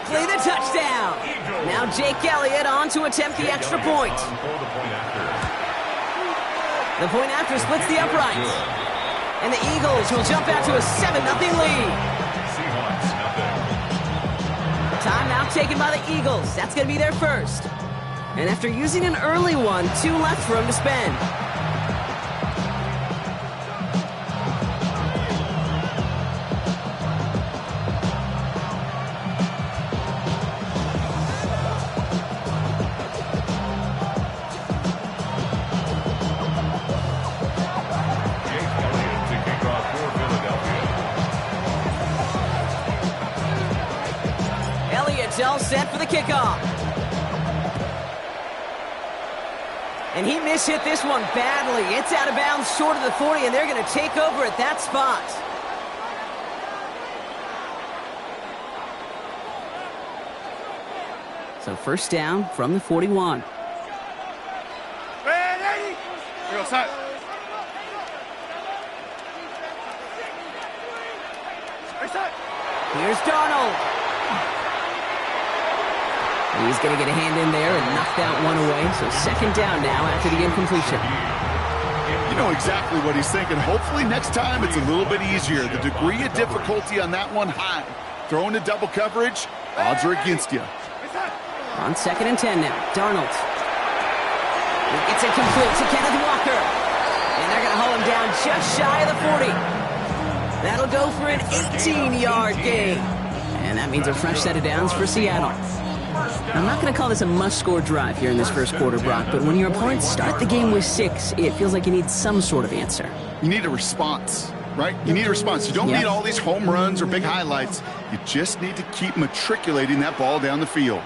Exactly the touchdown. Now Jake Elliott on to attempt the extra point. The point after splits the uprights. And the Eagles will jump out to a 7-0 lead. Timeout taken by the Eagles. That's going to be their first. And after using an early one, 2 left for him to spend. All set for the kickoff. And he mishit this one badly. It's out of bounds short of the 40, and they're going to take over at that spot. So first down from the 41. Ready? Real set. Here's Darnold. He's going to get a hand in there and knock that one away. So second down now after the incompletion. You know exactly what he's thinking. Hopefully next time it's a little bit easier. The degree of difficulty on that one high. Throwing to double coverage, odds are against you. On 2nd and 10 now. Darnold. It's incomplete to Kenneth Walker. And they're going to hold him down just shy of the 40. That'll go for an 18-yard gain. And that means a fresh set of downs for Seattle. I'm not going to call this a must-score drive here in this first quarter, Brock, but when your opponents start the game with 6, it feels like you need some sort of answer. You need a response, right? You need a response. You don't need all these home runs or big highlights. You just need to keep matriculating that ball down the field.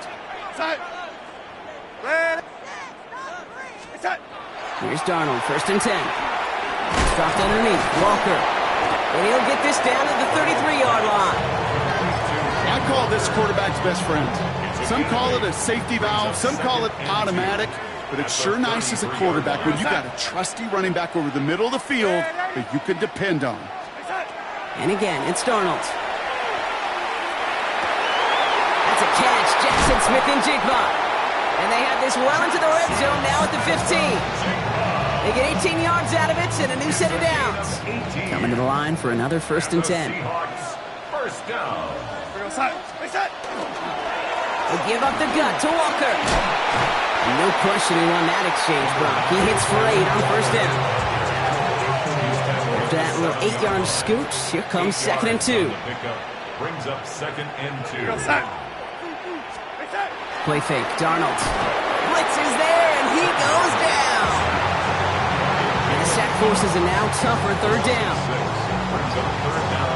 Here's Darnold, 1st and 10. It's dropped underneath. Walker. And he'll get this down to the 33-yard line. I call this quarterback's best friend. Some call it a safety valve, some call it automatic, but it's sure nice as a quarterback when you got a trusty running back over the middle of the field that you can depend on. And again, it's Darnold. That's a catch. Jackson Smith-Njigba. And they have this well into the red zone now at the 15. They get 18 yards out of it and a new set of downs. Coming to the line for another 1st and 10. First down. They give up the gut to Walker. No questioning on that exchange, Brock. He hits for 8 on 1st down. After that little 8-yard scoot, here comes 2nd and 2. Brings up 2nd and 2. Play fake, Darnold. Blitz is there, and he goes down. And the sack forces a now tougher 3rd down. Brings up 3rd down.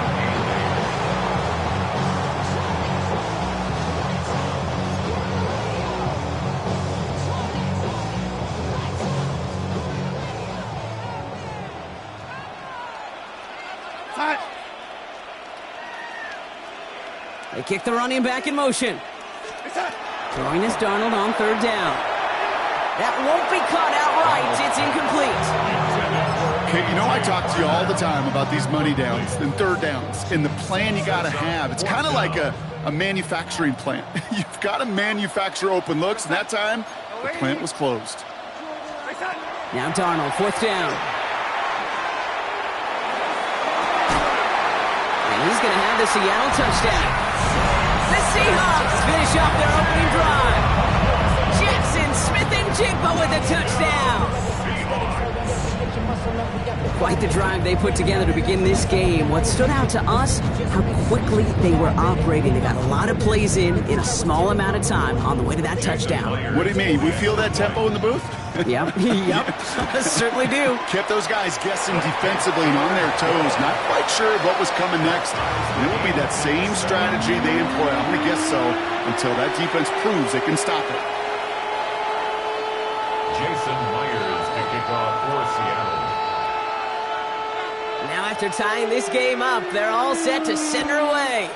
They kick the running back in motion. Throwing is Darnold on 3rd down. That won't be caught outright. It's incomplete. Okay, you know I talk to you all the time about these money downs and 3rd downs and the plan you got to have. It's kind of like a manufacturing plant. You've got to manufacture open looks, and that time the plant was closed. Now Darnold, 4th down. And he's going to have the Seattle touchdown. The Seahawks finish off their opening drive. Jackson Smith-Njigba with a touchdown. Quite the drive they put together to begin this game. What stood out to us, how quickly they were operating. They got a lot of plays in a small amount of time on the way to that touchdown. What do you mean? We feel that tempo in the booth? Yep, certainly do. Kept those guys guessing defensively and on their toes, not quite sure what was coming next. And it will be that same strategy they employ, I'm going to guess so, until that defense proves they can stop it. Jason Myers to kick off for Seattle. Now after tying this game up, they're all set to send her away.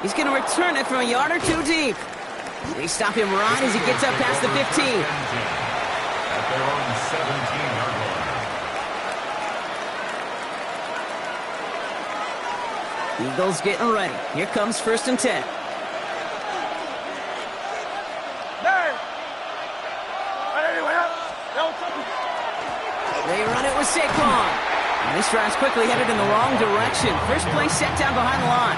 He's going to return it from a yard or 2 deep. They stop him right as he gets up past the 15. At their own 17-yard Eagles getting ready. Here comes 1st and 10. They run it with Saquon. And this drive's quickly headed in the wrong direction. First play set down behind the line.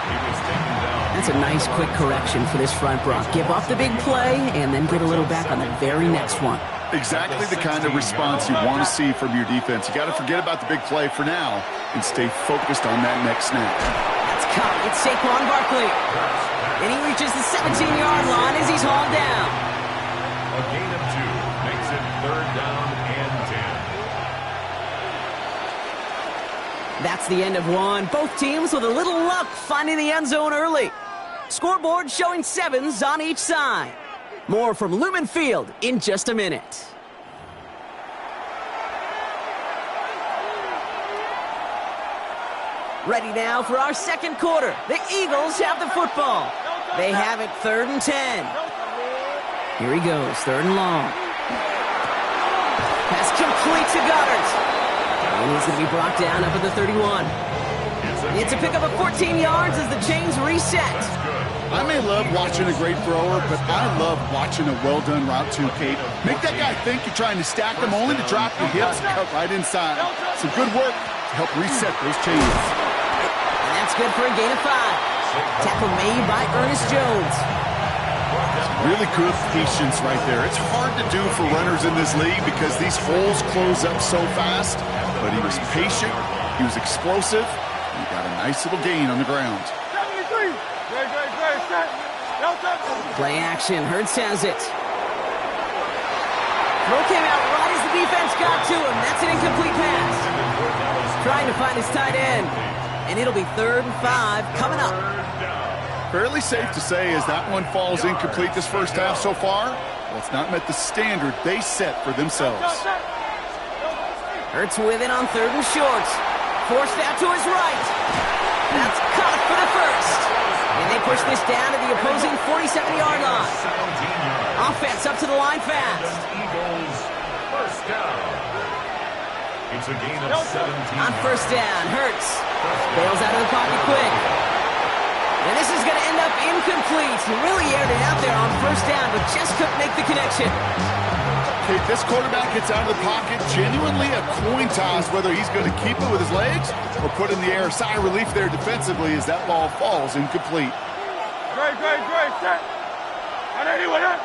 That's a nice quick correction for this front, Brock. Give up the big play and then get a little back on the very next one. Exactly the kind of response you want to see from your defense. You got to forget about the big play for now and stay focused on that next snap. That's caught. It's Saquon Barkley. And he reaches the 17-yard line as he's hauled down. A gain of 2 makes it 3rd down and 10. That's the end of one. Both teams with a little luck finding the end zone early. Scoreboard showing 7s on each side. More from Lumen Field in just a minute. Ready now for our second quarter. The Eagles have the football. They have it 3rd and 10. Here he goes, 3rd and long. Pass complete to Goddard. And he's going to be brought down up at the 31. It's a pickup of 14 yards as the chains reset. I may love watching a great thrower, but I love watching a well-done route too, Kate. Make that guy think you're trying to stack them only to drop your hips and cut right inside. Some good work to help reset those chains. And that's good for a gain of 5. Tackle made by Ernest Jones. Really good patience right there. It's hard to do for runners in this league because these holes close up so fast. But he was patient, he was explosive, and he got a nice little gain on the ground. Play action, Hurts has it. Throw came out right as the defense got to him. That's an incomplete pass. Trying to find his tight end. And it'll be 3rd and 5 coming up. Fairly safe to say as that one falls incomplete this first half so far, well, it's not met the standard they set for themselves. Hurts with it on 3rd and short. Forced out to his right. That's caught for the first. And they push this down to the opposing 47-yard line. Offense up to the line fast. Eagles, 1st down. It's a gain of 17. On 1st down, Hurts bails out of the pocket quick. And this is going to end up incomplete. He really aired it out there on 1st down, but just couldn't make the connection. Okay, this quarterback gets out of the pocket, genuinely a coin toss whether he's going to keep it with his legs or put in the air. Sigh of relief there defensively as that ball falls incomplete. Great, set. On anyone else?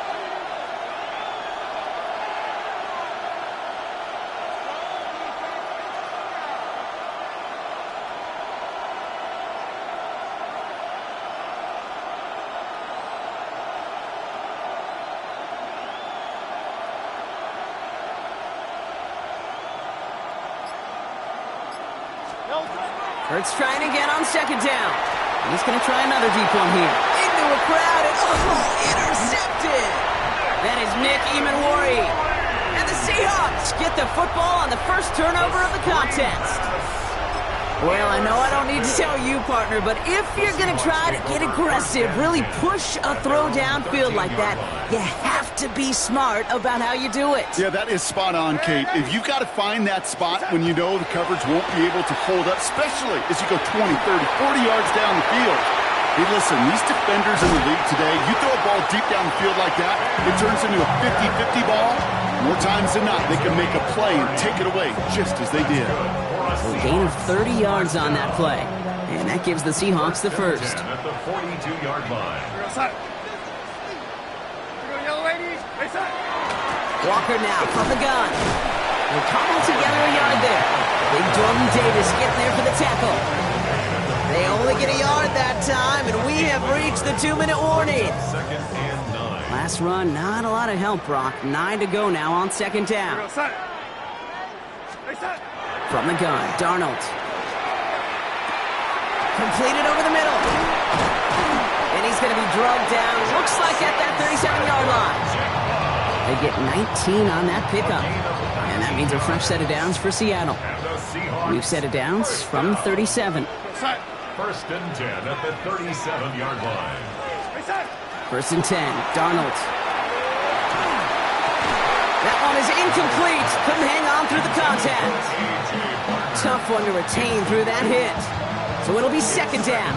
Hurts trying again on 2nd down. He's going to try another deep one here. Into a crowd and intercepted. That is Nick Emanwari. And the Seahawks get the football on the first turnover of the contest. Well, I know I don't need to tell you, partner, but if you're going to try to get aggressive, really push a throw downfield like that, you have to be smart about how you do it. Yeah, that is spot on, Kate. If you've got to find that spot when you know the coverage won't be able to hold up, especially as you go 20, 30, 40 yards down the field. Hey, listen, these defenders in the league today, you throw a ball deep down the field like that, it turns into a 50-50 ball. More times than not, they can make a play and take it away just as they did. A gain of 30 yards on that play. And that gives the Seahawks the first. At the 42-yard line. Walker now from the gun. We'll cobble together a yard there. Big Jordan Davis getting there for the tackle. They only get a yard that time, and we have reached the 2-minute warning. 2nd and 9. Last run, not a lot of help, Brock. 9 to go now on 2nd down. From the gun, Darnold. Completed over the middle. And he's going to be drugged down, looks like at that 37-yard line. They get 19 on that pickup. And that means a fresh set of downs for Seattle. We've set of downs from 37. 1st and 10 at the 37-yard line. 1st and 10, Darnold. That one is incomplete. Couldn't hang on through the contact. Tough one to retain through that hit. So it'll be second down.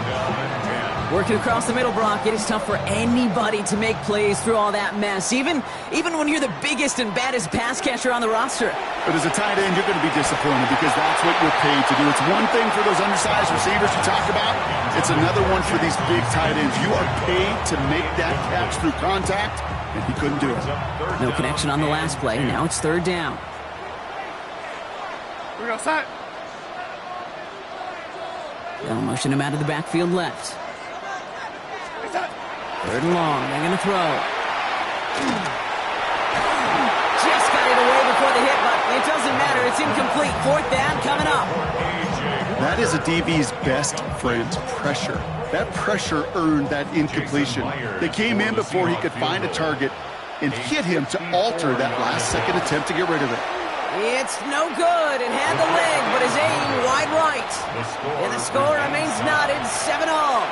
Working across the middle, Brock, it is tough for anybody to make plays through all that mess, even when you're the biggest and baddest pass catcher on the roster. But as a tight end, you're going to be disappointed because that's what you're paid to do. It's one thing for those undersized receivers you talk about. It's another one for these big tight ends. You are paid to make that catch through contact, and he couldn't do it. No connection on the last play. Now it's third down. We're outside. They'll motion him out of the backfield left. Third and long. They're going to throw. Just got it away before the hit, but it doesn't matter. It's incomplete. Fourth down coming up. That is a DB's best friend, pressure. That pressure earned that incompletion. They came in before he could find a target and hit him to alter that last-second attempt to get rid of it. It's no good. It had the leg, but his aim wide right. And the score remains knotted 7-all.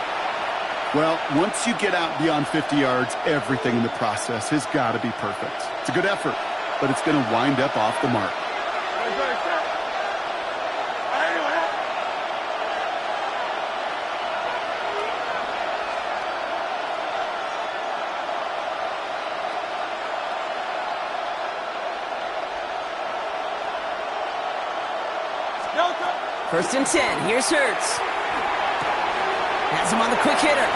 Well, once you get out beyond 50 yards, everything in the process has got to be perfect. It's a good effort, but it's going to wind up off the mark. First and 10. Here's Hurts. Has him on the quick hitter.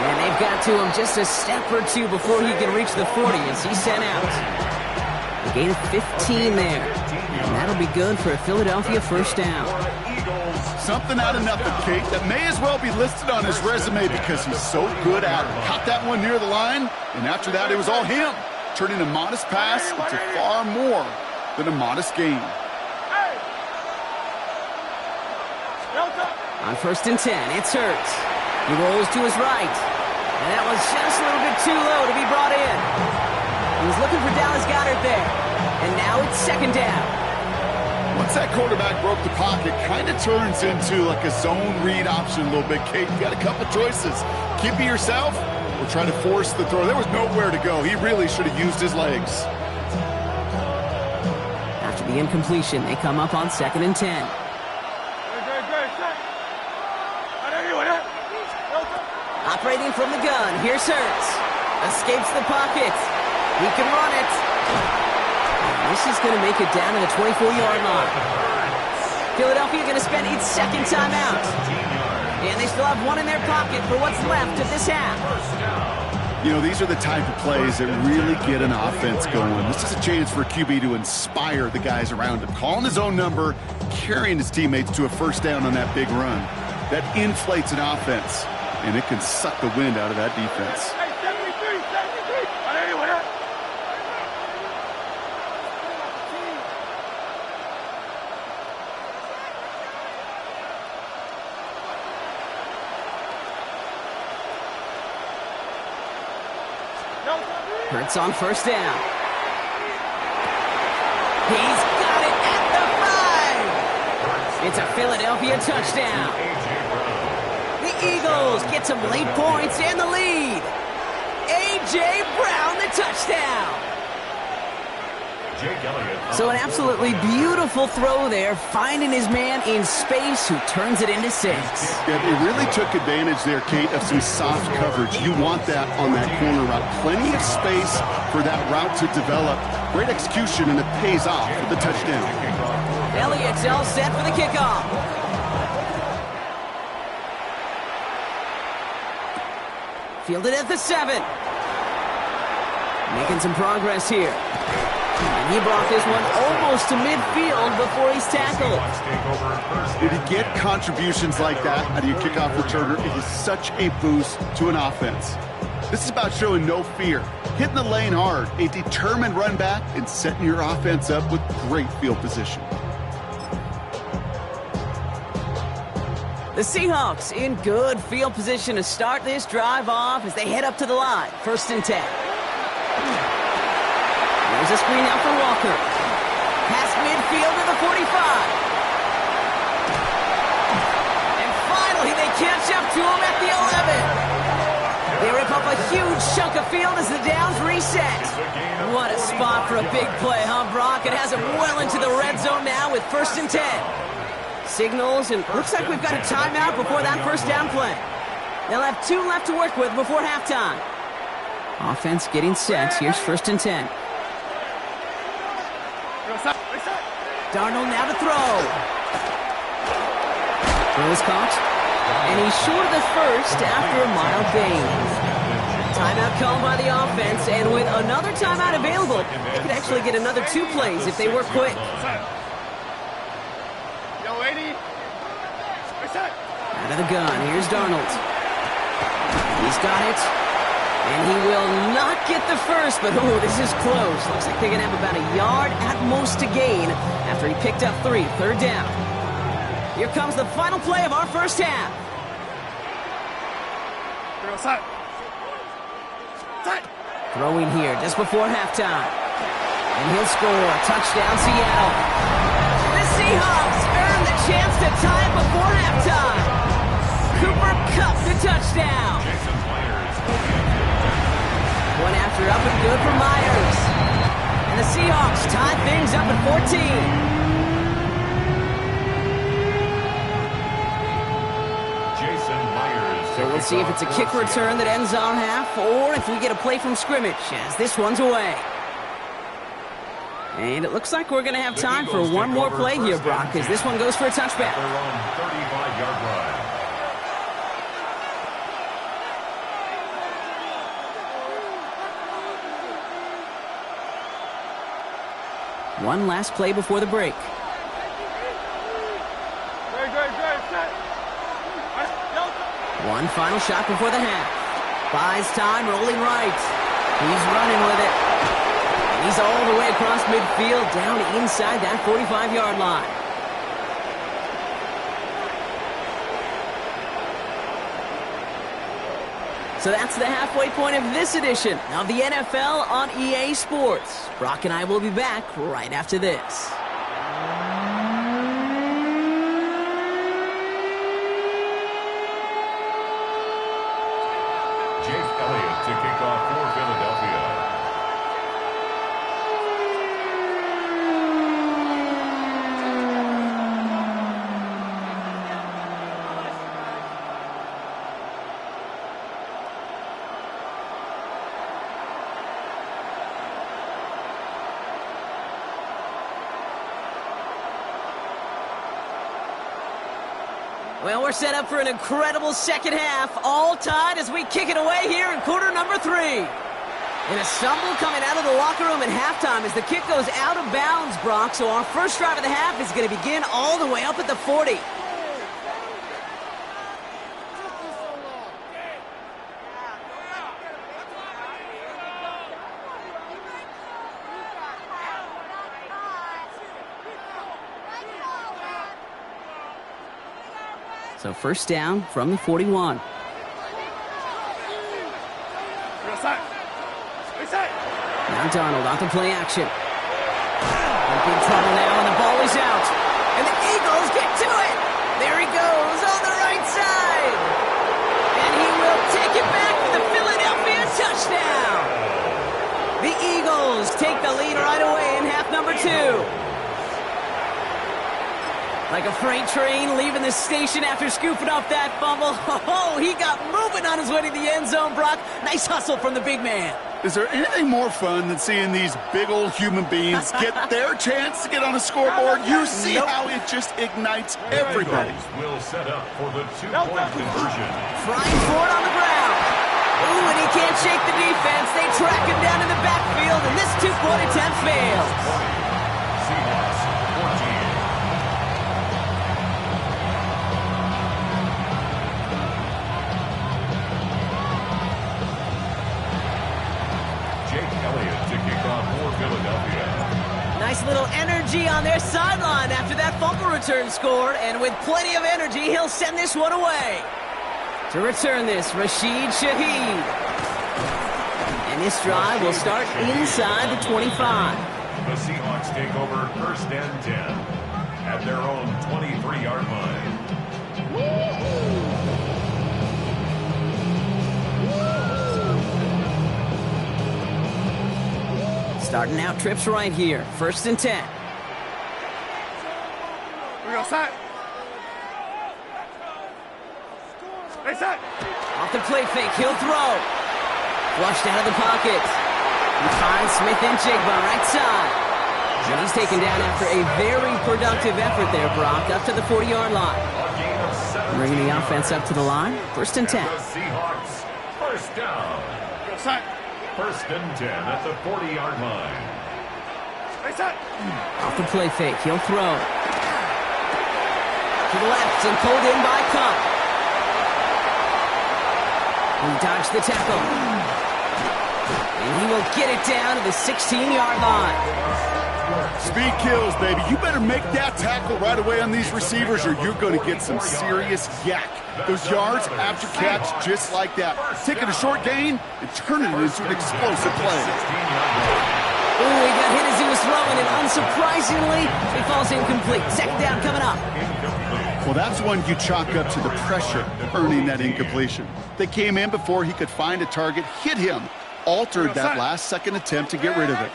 And they've got to him just a step or two before he can reach the 40 as he's sent out. A gain of 15 there. And that'll be good for a Philadelphia first down. Something out of nothing, Kate, that may as well be listed on his resume because he's so good at it. Caught that one near the line, and after that it was all him, turning a modest pass into far more than a modest gain. On first and 10, it's Hurts. He rolls to his right. And that was just a little bit too low to be brought in. He was looking for Dallas Goedert there. And now it's second down. Once that quarterback broke the pocket, kind of turns into like a zone read option a little bit, Kate. You got a couple choices. Keep it yourself or try to force the throw. There was nowhere to go. He really should have used his legs. After the incompletion, they come up on second and 10. Operating from the gun, here's Hurts. Escapes the pocket. He can run it. This is going to make it down to the 24-yard line. Philadelphia going to spend its second timeout. And they still have one in their pocket for what's left of this half. You know, these are the type of plays that really get an offense going. This is a chance for a QB to inspire the guys around him. Calling his own number, carrying his teammates to a first down on that big run. That inflates an offense. And it can suck the wind out of that defense. Hurts on first down. He's got it at the 5. It's a Philadelphia touchdown. The Eagles get some late points and the lead. A.J. Brown, the touchdown. So an absolutely beautiful throw there, finding his man in space who turns it into 6. Yeah, they really took advantage there, Kate, of some soft coverage. You want that on that corner route. Plenty of space for that route to develop. Great execution, and it pays off with the touchdown. Elliott's all set for the kickoff. Fielded at the 7. Making some progress here. And he brought this one almost to midfield before he's tackled. When you get contributions like that out of your kickoff returner, it is such a boost to an offense. This is about showing no fear, hitting the lane hard, a determined run back, and setting your offense up with great field position. The Seahawks in good field position to start this drive off as they head up to the line. First and 10. There's a screen out for Walker. Past midfield to the 45. And finally they catch up to him at the 11. They rip up a huge chunk of field as the downs reset. What a spot for a big play, huh, Brock? It has him well into the red zone now with first and 10. Signals, and looks like we've got a timeout before that first down play. They'll have 2 left to work with before halftime. Offense getting set. Here's 1st and 10. Darnold now to throw. Throw is caught. And he's short of the first after a mild gain. Timeout called by the offense, and with another timeout available, they could actually get another 2 plays if they work quick. Out of the gun, here's Darnold. He's got it. And he will not get the first, but oh, this is close. Looks like they're going to have about a yard at most to gain after he picked up 3. 3rd down. Here comes the final play of our first half. Throwing here just before halftime. And he'll score. Touchdown, Seattle. The Seahawks earn the chance to tie it before halftime. Cooper Kupp the touchdown. One after up and good for Myers. And the Seahawks tie things up at 14. So we'll see if it's a kick return that ends our half, or if we get a play from scrimmage, as this one's away. And it looks like we're going to have time for one more play here, Brock, as this one goes for a touchback. They're on 35-yard line. One last play before the break. One final shot before the half. Buys time, rolling right. He's running with it. And he's all the way across midfield, down inside that 45-yard line. So that's the halfway point of this edition of the NFL on EA Sports. Brock and I will be back right after this. To kick off for Philadelphia. Well, we're set up for an incredible second half, all tied as we kick it away here in quarter number 3. And a stumble coming out of the locker room at halftime as the kick goes out of bounds, Brock. So our first drive of the half is going to begin all the way up at the 40. So first down from the 41. Now Darnold on to play action. In big trouble now, and the ball is out. And the Eagles get to it. There he goes on the right side. And he will take it back for the Philadelphia touchdown. The Eagles take the lead right away in half number 2. Like a freight train leaving the station after scooping up that fumble. Oh, he got moving on his way to the end zone, Brock. Nice hustle from the big man. Is there anything more fun than seeing these big old human beings get their chance to get on a scoreboard? You see how it just ignites everybody. Will set up for the 2-point conversion. Flying forward on the ground. Ooh, and he can't shake the defense. They track him down in the backfield, and this 2-point attempt fails. Seahawks 14. Nice little energy on their sideline after that fumble return scored, and with plenty of energy, he'll send this one away. To return this, Rashid Shaheed. And this drive will start inside the 25. The Seahawks take over first and 10 at their own 23-yard line. Starting out trips right here. First and 10. Off the play fake, he'll throw. Flushed out of the pocket. He finds Smith-Njigba right side. And he's taken down after a very productive effort there, Brock, up to the 40-yard line. Bringing the offense up to the line. 1st and 10. The Seahawks, first down. First and 10 at the 40-yard line. Off the play fake, he'll throw. To the left and pulled in by Cup. He dodged the tackle. And he will get it down to the 16-yard line. Speed kills, baby. You better make that tackle right away on these receivers or you're going to get some serious yak. Those yards after catch just like that. Taking a short gain and turning it into an explosive play. Oh, he got hit as he was throwing, and unsurprisingly, it falls incomplete. 2nd down coming up. Well, that's one you chalk up to the pressure earning that incompletion. They came in before he could find a target, hit him, altered that last-second attempt to get rid of it.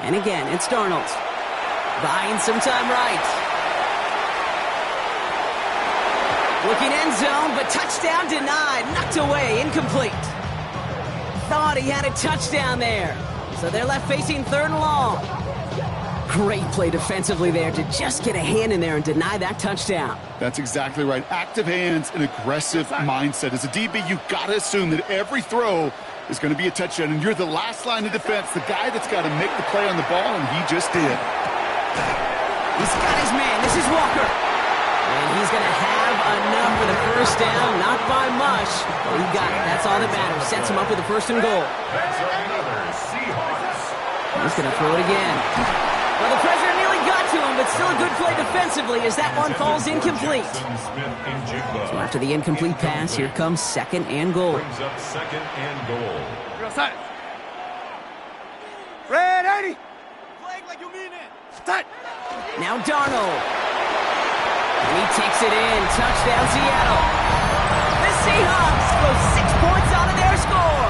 And again, it's Darnold. Buying some time right. Looking end zone, but touchdown denied. Knocked away, incomplete. Thought he had a touchdown there. So they're left facing 3rd and long. Great play defensively there to just get a hand in there and deny that touchdown. That's exactly right. Active hands and aggressive mindset. As a DB, you've got to assume that every throw is going to be a touchdown, and you're the last line of defense, the guy that's got to make the play on the ball, and he just did. He's got his man. This is Walker. And he's going to have enough for the 1st down. Not by much, but he got it. That's all that matters. Sets him up with a 1st and goal. That's another Seahawks. He's going to throw it again. Well, the pressure nearly got to him, but still a good play defensively as that one falls incomplete. So after the incomplete pass, here comes 2nd and goal. Brings up 2nd and goal. Red 80. Flag like you mean it. Set. Now Darnold. And he takes it in. Touchdown, Seattle. The Seahawks go 6 points out of their score.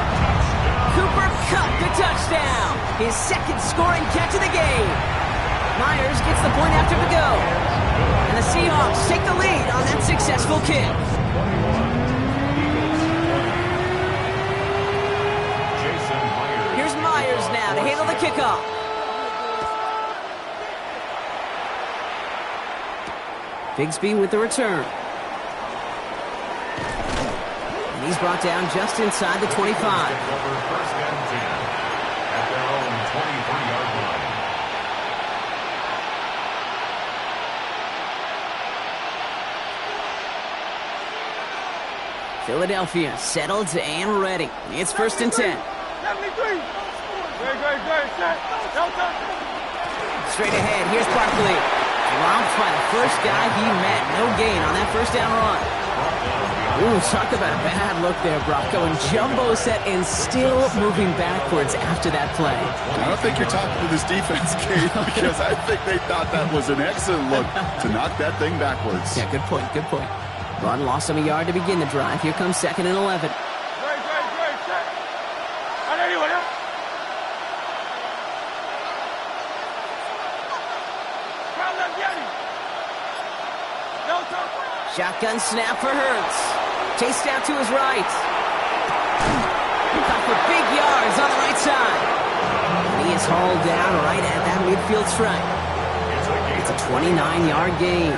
Cooper Kupp the touchdown. His 2nd scoring catch of the game. Myers gets the point after the go. And the Seahawks take the lead on that successful kick. Here's Myers now to handle the kickoff. Bigsby with the return. And he's brought down just inside the 25. First and 10 at their own 23-yard line. Philadelphia settled and ready. It's 1st and 10. 73. Great. Set. Delta. Straight ahead, here's Barkley. Dropped by the first guy he met. No gain on that 1st down run. Ooh, talk about a bad look there, Brock. Going jumbo set and still moving backwards after that play. I don't think you're talking to this defense, Kate, because I think they thought that was an excellent look to knock that thing backwards. Yeah, good point. Run lost him a yard to begin the drive. Here comes 2nd and 11. Great. Set. On anyone else? Shotgun snap for Hurts. Chased out to his right. Got for big yards on the right side. And he is hauled down right at that midfield stripe. It's a 29-yard gain.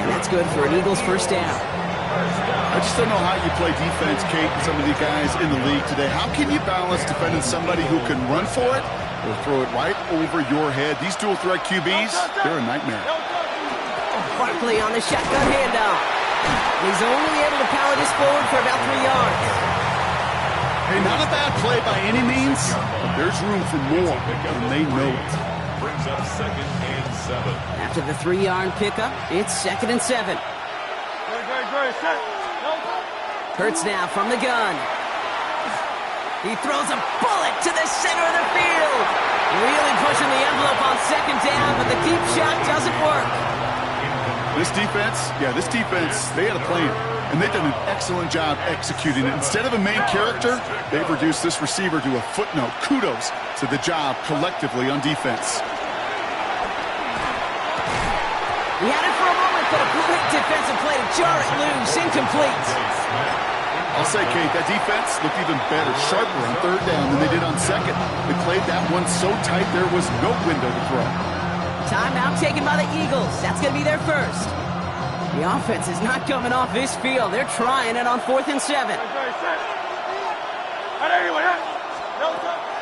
And that's good for an Eagles 1st down. I just don't know how you play defense, Kate, and some of the guys in the league today. How can you balance defending somebody who can run for it or throw it right over your head? These dual-threat QBs, they're a nightmare. Barkley on the shotgun handoff. He's only able to power this forward for about 3 yards. Hey, not a bad play by any means, but there's room for more, and they know it. Brings up 2nd and 7. After the 3-yard pickup, it's 2nd and 7. Great. Set. Delta. Hurts now from the gun. He throws a bullet to the center of the field. Really pushing the envelope on 2nd down, but the deep shot doesn't work. This defense, they had a plan, and they've done an excellent job executing it. Instead of a main character, they've reduced this receiver to a footnote. Kudos to the job collectively on defense. He had it for a moment, but a great defensive play to jar it loose. Incomplete. I'll say, Kate, that defense looked even better, sharper on third down than they did on second. They played that one so tight there was no window to throw. Timeout taken by the Eagles. That's going to be their first. The offense is not coming off this field. They're trying it on 4th and 7.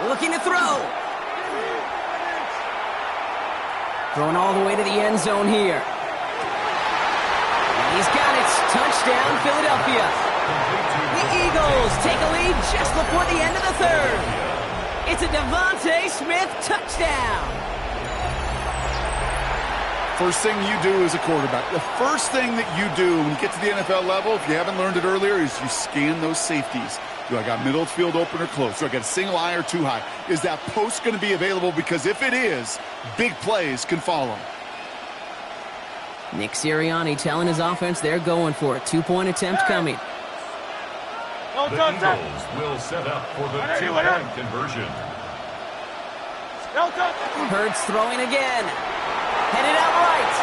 Looking to throw. Throwing all the way to the end zone here. And he's got it. Touchdown, Philadelphia. The Eagles take a lead just before the end of the third. It's a Devontae Smith touchdown. First thing you do as a quarterback, the first thing that you do when you get to the NFL level, if you haven't learned it earlier, is you scan those safeties. Do I got middle of the field open or close? Do I got a single high or two high? Is that post going to be available? Because if it is, big plays can follow. Nick Sirianni telling his offense they're going for it. 2-point attempt coming. The Eagles will set up for the 2-point conversion. Hurts throwing again. Headed out right.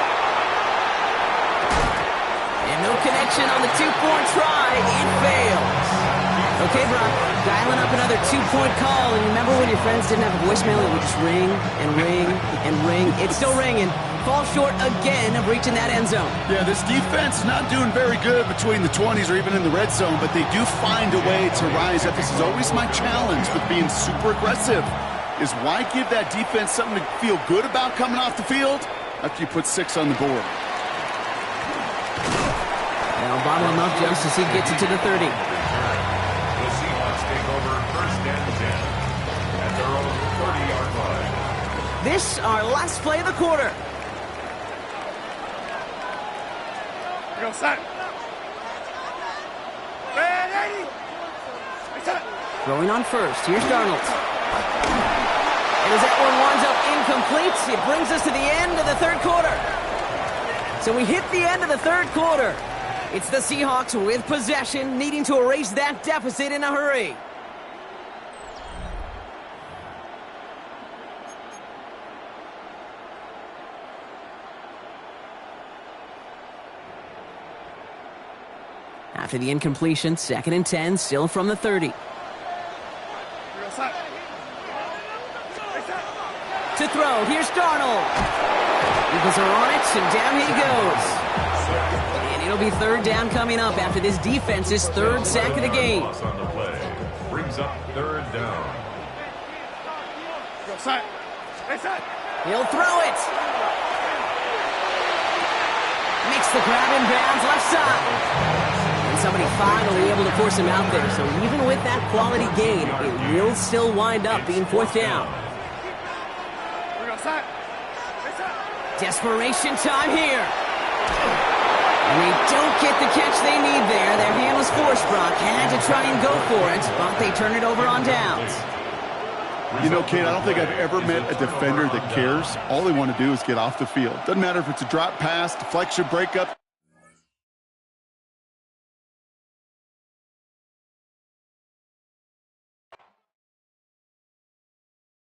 And no connection on the 2-point try. It fails. Okay, Brock, dialing up another 2-point call. And remember when your friends didn't have a voicemail? It would just ring and ring and ring. It's still ringing. Falls short again of reaching that end zone. Yeah, this defense not doing very good between the 20s or even in the red zone, but they do find a way to rise up. This is always my challenge with being super aggressive, is why give that defense something to feel good about coming off the field after you put 6 on the board? And I'll bottle him up just as he gets it to the 30. The Seahawks take over 1st and 10 at their own 30-yard line. This, our last play of the quarter. Go set. Throwing on first. Here's Darnold. And as that one winds up incomplete, it brings us to the end of the third quarter. So we hit the end of the third quarter. It's the Seahawks with possession, needing to erase that deficit in a hurry. After the incompletion, 2nd and 10, still from the 30. To throw, here's Darnold. Eagles are on it, and down he goes. And it'll be 3rd down coming up after this defense's 3rd sack of the game. Loss on the play brings up 3rd down. He'll throw it. Makes the grab in bounds left side. And somebody finally able to force him out there. So even with that quality gain, it will still wind up being 4th down. Desperation time here. And they don't get the catch they need there. Their hand was forced, Brock. Had to try and go for it, but they turn it over on downs. You know, Kate, I don't think I've ever met a defender that cares. All they want to do is get off the field. Doesn't matter if it's a drop pass, deflection, breakup.